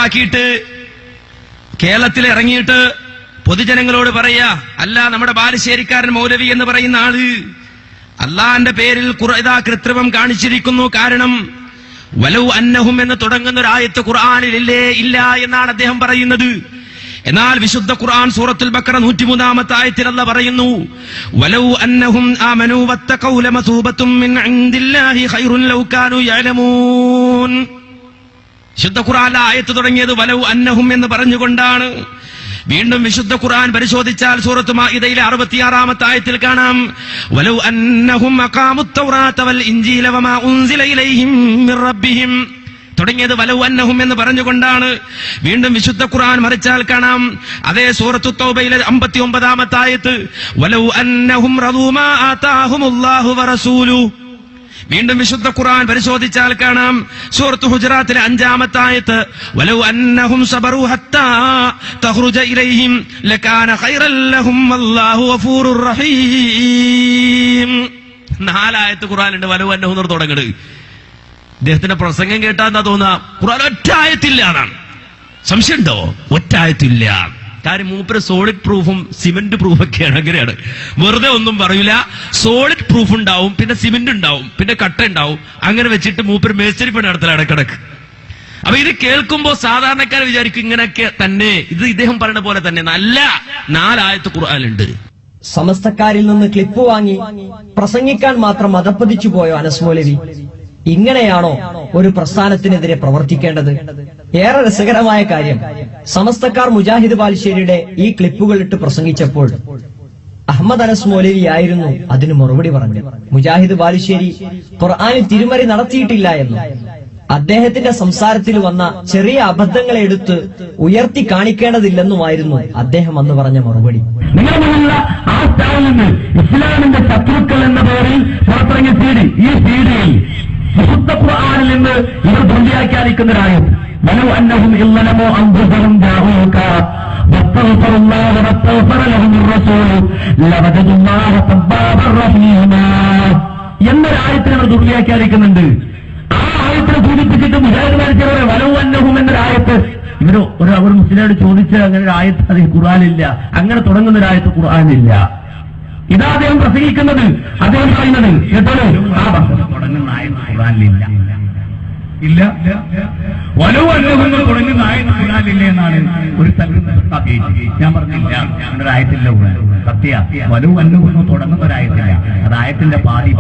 നടപ്പാക്കിയിട്ട് കേരളത്തിൽ ഇറങ്ങിയിട്ട് പൊതുജനങ്ങളോട് പറയാ, അല്ല നമ്മുടെ ബാലുശ്ശേരിക്കാരൻ മൗലവി എന്ന് പറയുന്ന ആള് അള്ളാന്റെ പേരിൽ ഇതാ കൃത്രിമം കാണിച്ചിരിക്കുന്നു. കാരണം വലൗ അന്നഹും എന്ന് തുടങ്ങുന്ന ഒരു ആയത്ത് ഖുർആനിൽ ഇല്ല എന്നാണ് അദ്ദേഹം പറയുന്നത്. എന്നാൽ വിശുദ്ധ ഖുർആൻ സൂറത്തുൽ ബഖറ 103-ാമത്തെ ആയത്തിൽ അല്ലാഹ് പറയുന്നു, വലൗ അന്നഹും ആമനൂ വത്തഖൗ ലമസൂബത്തും മിൻ ഇൻദില്ലാഹി ഖൈറുൻ ലൗ കാനൂ യഅലമൂൻ. വിശുദ്ധ ഖുർആനിലെ ആയത്ത് തുടങ്ങിയത് വലൗ അന്നഹും എന്ന് പറഞ്ഞുകൊണ്ടാണ്. വീണ്ടും വിശുദ്ധ ഖുർആൻ പരിശോധിച്ചാൽ സൂറത്ത് മാഇദയിലെ 66-ാമത്തെ ആയത്തിൽ കാണാം, വലൗ അന്നഹും അഖാമുത് തൗറാത വൽ ഇൻജീല വമാ ഉൻസില ഇലൈഹിം മിർ റബ്ബിഹിം തുടങ്ങിയത് വലൗ അന്നഹും എന്ന് പറഞ്ഞുകൊണ്ടാണ്. വീണ്ടും വിശുദ്ധ ഖുർആൻ മറിച്ചാൽ കാണാം, അതേ സൂറത്തു തൗബയിലെ 59-ാമത്തെ ആയത്ത്, വലൗ അന്നഹും റദൂ മാ ആതാഹുമുല്ലാഹു വറസൂലു. വീണ്ടും വിശുദ്ധ ഖുർആൻ പരിശോധിച്ചാൽ കാണാം, സൂറത്ത് ഹുജറാത്തിലെ 5-ാമത്തെ ആയത്ത്, വലൗ അന്നഹും സബറൂ ഹത്താ തഖ്റുജ ഇലൈഹിം ലകാന ഖൈറൻ ലഹും വല്ലാഹു ഗഫൂറുർ റഹീം. 4 ആയത്ത് ഖുർആനിലുണ്ട് വലൗ അന്നഹും എന്ന് തുടങ്ങുന്നത്. ഇദ്ദേഹത്തിന്റെ പ്രസംഗം കേട്ടാ എന്താ തോന്നുക, ഖുർആൻ ഒറ്റ ആയത്തില്ല എന്നാണ്. സംശയമുണ്ടോ? ഒറ്റ ആയത്തില്ല. കാര്യം മൂപ്പര് സോളിഡ് പ്രൂഫും സിമെന്റ് പ്രൂഫൊക്കെയാണ്. അങ്ങനെയാണ്, വെറുതെ ഒന്നും പറയൂല. സോളിഡ് പ്രൂഫ് ഉണ്ടാവും, പിന്നെ സിമെന്റ് ഉണ്ടാവും, പിന്നെ കട്ട ഉണ്ടാവും. അങ്ങനെ വെച്ചിട്ട് മൂപ്പര് മേസ്തിരി പണി നടത്തല ഇടക്കിടക്ക്. അപ്പൊ ഇത് കേൾക്കുമ്പോ സാധാരണക്കാർ വിചാരിക്കും ഇങ്ങനെയൊക്കെ തന്നെ, ഇത് ഇദ്ദേഹം പറയുന്ന പോലെ തന്നെ. നല്ല 4 ആയത്ത് ഖുർആനിലുണ്ട്. സമസ്തക്കാരിൽ നിന്ന് ക്ലിപ്പ് വാങ്ങി പ്രസംഗിക്കാൻ മാത്രം മതപ്പതിച്ചു പോയോ അനസ് മൗലവി? ഇങ്ങനെയാണോ ഒരു പ്രസ്ഥാനത്തിനെതിരെ പ്രവർത്തിക്കേണ്ടത്? ഏറെ രസകരമായ കാര്യം, സമസ്തക്കാർ മുജാഹിദ് ബാലുശ്ശേരിയുടെ ഈ ക്ലിപ്പുകൾ ഇട്ട് പ്രസംഗിച്ചപ്പോൾ അഹമ്മദ് അനസ് മൗലവി ആയിരുന്നു അതിന് മറുപടി പറഞ്ഞത്. മുജാഹിദ് ബാലുശ്ശേരി ഖുർആനിൽ തിരുമറി നടത്തിയിട്ടില്ല എന്നും അദ്ദേഹത്തിന്റെ സംസാരത്തിൽ വന്ന ചെറിയ അബദ്ധങ്ങളെ എടുത്ത് ഉയർത്തി കാണിക്കേണ്ടതില്ലെന്നുമായിരുന്നു അദ്ദേഹം അന്ന് പറഞ്ഞ മറുപടി. നിങ്ങളുള്ള ആ സ്ഥാനം നിന്ന് ഇസ്ലാമിന്റെ ശത്രുക്കൾ എന്ന പേരിൽ പുറത്തിറങ്ങിയ സീഡി, ഈ സീഡിയിൽ വിശുദ്ധ ഖുർആനിൽ നിന്ന് ഇവർ ഭംഗിയാക്കിയിരിക്കുന്നവരായും വലൗ അന്നഹും ഇല്ലമോ അൻഫുസഹും ജാഊക വസ്തഗ്ഫറുല്ലാഹ വസ്തഗ്ഫറ ലഹുർ റസൂൽ ലവജദുല്ലാഹ തവ്വാബർ റഹീമ എന്നൊരായത്തിനെ അവർ ദുർവ്യാഖ്യാനിക്കുന്നുണ്ട്. ആ ആയത്തിനെ സൂചിപ്പിച്ചിട്ട് മുജാഹിദുകാർ വലൗ അന്നഹും എന്നൊരായത്ത് ഒരു മുസ്ലിമോട് ചോദിച്ച് അങ്ങനെ ഒരു ആയത്ത് അത് ഖുർആനിലില്ല, അങ്ങനെ തുടങ്ങുന്ന ഒരു ആയത്ത് ഖുർആനിലില്ല. ഇതാ അദ്ദേഹം പ്രസംഗിക്കുന്നത്. അദ്ദേഹം പറയുന്നത് കേട്ടോളൂ, ആ തുടങ്ങുന്ന ആയത്ത് ഖുർആനിലില്ല. ഇല്ല, വലൗ അന്നഹും തുടങ്ങുന്ന ആയത്ത് ഖുർആനിലില്ല എന്നാണ് ഒരു സ്ഥലത്ത് ഞാൻ പറഞ്ഞില്ല. അങ്ങനെ ഒരു ആയത്തില്ല സത്യ. വലൗ അന്നഹും തുടങ്ങുന്ന ഒരു ആയത്തില്ല, അത് ആയത്തിന്റെ പാതി.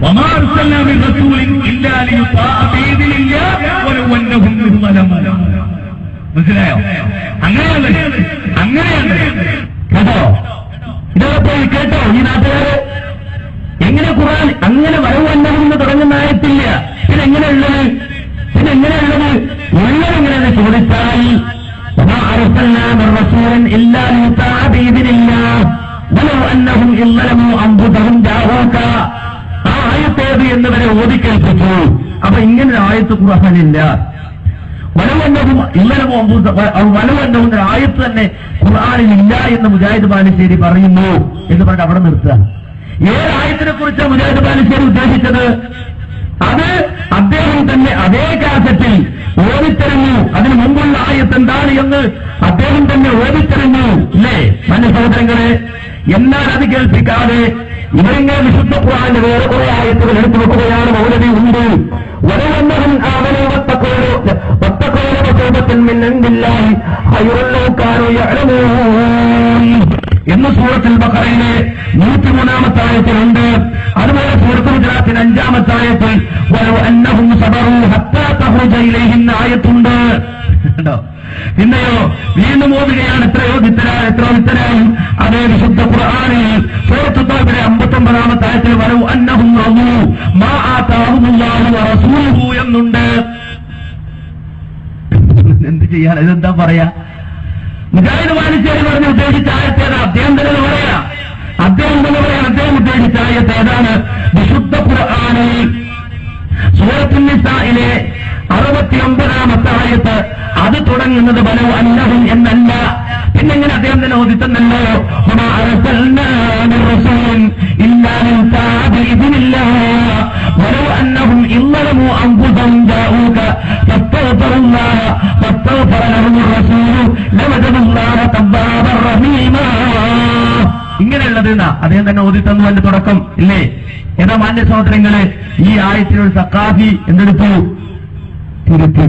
وما أرسلنا من رسول إلا ليطاع بإذن الله ولو أنهم ظلموا. മനസ്സിലായോ? അങ്ങനെയല്ല കേട്ടോ. ഇതൊക്കെ കേട്ടോ ഈ നാട്ടുകാര്. എങ്ങനെ ഖുർആൻ അങ്ങനെ വലൗ അന്നഹും തുടങ്ങുന്ന ആയത്തില്ല, പിന്നെ എങ്ങനെയുള്ളത് എങ്ങനെയെന്ന് ചോദിച്ചാൽ وما أرسلنا من رسول إلا ليطاع بإذن الله ولو أنهم ظلموا أنفسهم جاءوك. ആയത്തേത് എന്നവരെ ഓതിക്കേൽപ്പിച്ചു. അപ്പൊ ഇങ്ങനെ ഒരു ആയത്ത് ഖുർആനില്ല. വലവന്നവും ആയത്ത് തന്നെ ഖുർആനിൽ ഇല്ല എന്ന് മുജാഹിദ് ബാലുശ്ശേരി പറയുന്നു എന്ന് പറഞ്ഞിട്ട് അവിടെ നിർത്തുക. ഏതായത്തിനെ കുറിച്ചാണ് മുജാഹിദ് ബാലുശ്ശേരി ഉദ്ദേശിച്ചത്? അത് അദ്ദേഹം തന്നെ അതേ കാസറ്റിൽ ഓടിത്തരഞ്ഞു. അതിന് മുമ്പുള്ള ആയത്ത് എന്താണ് എന്ന് അദ്ദേഹം തന്നെ ഓടിത്തരഞ്ഞു. ഇല്ലേ മന്യ സഹോദരങ്ങളെ? എന്നാൽ അത് കേൾപ്പിക്കാതെ ഇവരിങ്ങനെ വിശുദ്ധ ഖുർആനിലെ വേറെ കുറെ ആയത്തുകൾ എടുത്തു വെക്കുകയാണ്. മൗലവി ഉണ്ട് വലവന്നഹും ആമനൂ വത്തഖൂ റസൂലൻ മിൻ ഇൻദില്ലാഹി ഖൈറുൻ ലൗ കാനൂ യഅലമൂൻ എന്ന് സൂറത്തുൽ ബഖറയിലെ 103-ാമത്തെ ആയത്തിലുണ്ട്. അതുപോലെ സൂറത്തുൽ ഹുജറാത്തിലെ 5-ാമത്തെ ആയത്തിൽ വലൗ അന്നഹും സബറൂ ഹത്താ തഖ്റുജ ഇലൈഹിം ആയത്തുണ്ട്. പിന്നെയോ വീണ്ടും ഓതുകയാണ്. എത്രയോ വിത്തരായും അതേ വിശുദ്ധ ഖുർആനിൽ സൂറത്തുൽ തൗബയിലെ 59-ാമത്തെ ആയത്തിൽ വലൗ അന്നഹും റദൂ മാ ആതാഹുമുല്ലാഹു വറസൂലുഹു എന്നുണ്ട്. എന്ത് ചെയ്യാൻ? ഇതെന്താ പറയാ? മുജാഹിദ് ബാലുശ്ശേരി പറഞ്ഞ് ഉദ്ദേശിച്ച ആയത്തേതാണ്. അദ്ദേഹം തന്നെ പറയാ. അദ്ദേഹം ഉദ്ദേശിച്ച ആയത്ത് ഏതാണ്? വിശുദ്ധ ഖുർആനിൽ സൂറത്തുൻ നിസായിലെ 69-ാമത്തെ ആയത്ത്. അത് തുടങ്ങുന്നത് വലൗ അന്നഹും എന്നല്ല. പിന്നെങ്ങനെ അദ്ദേഹം തന്നെ ഓദിത്തന്നല്ലോ വമാ അർസൽനാ മിർ റസൂലിൻ ഇല്ലാ ലിയുതാഅ ബിഇذനില്ലാഹ് വലൗ അന്നഹും ഇല്ലമു അൻഫുസഹും ജാഊക ഇങ്ങനെയുള്ളത് അദ്ദേഹം തന്നെ ഓതി തന്നു അതിന്റെ തുടക്കം ഇല്ലേ? ഏതാ മാന്യ സഹോദരങ്ങളെ, ഈ ആയത്തിനൊരു സഖാഫി എന്തെടുത്തു? തിരുത്തി.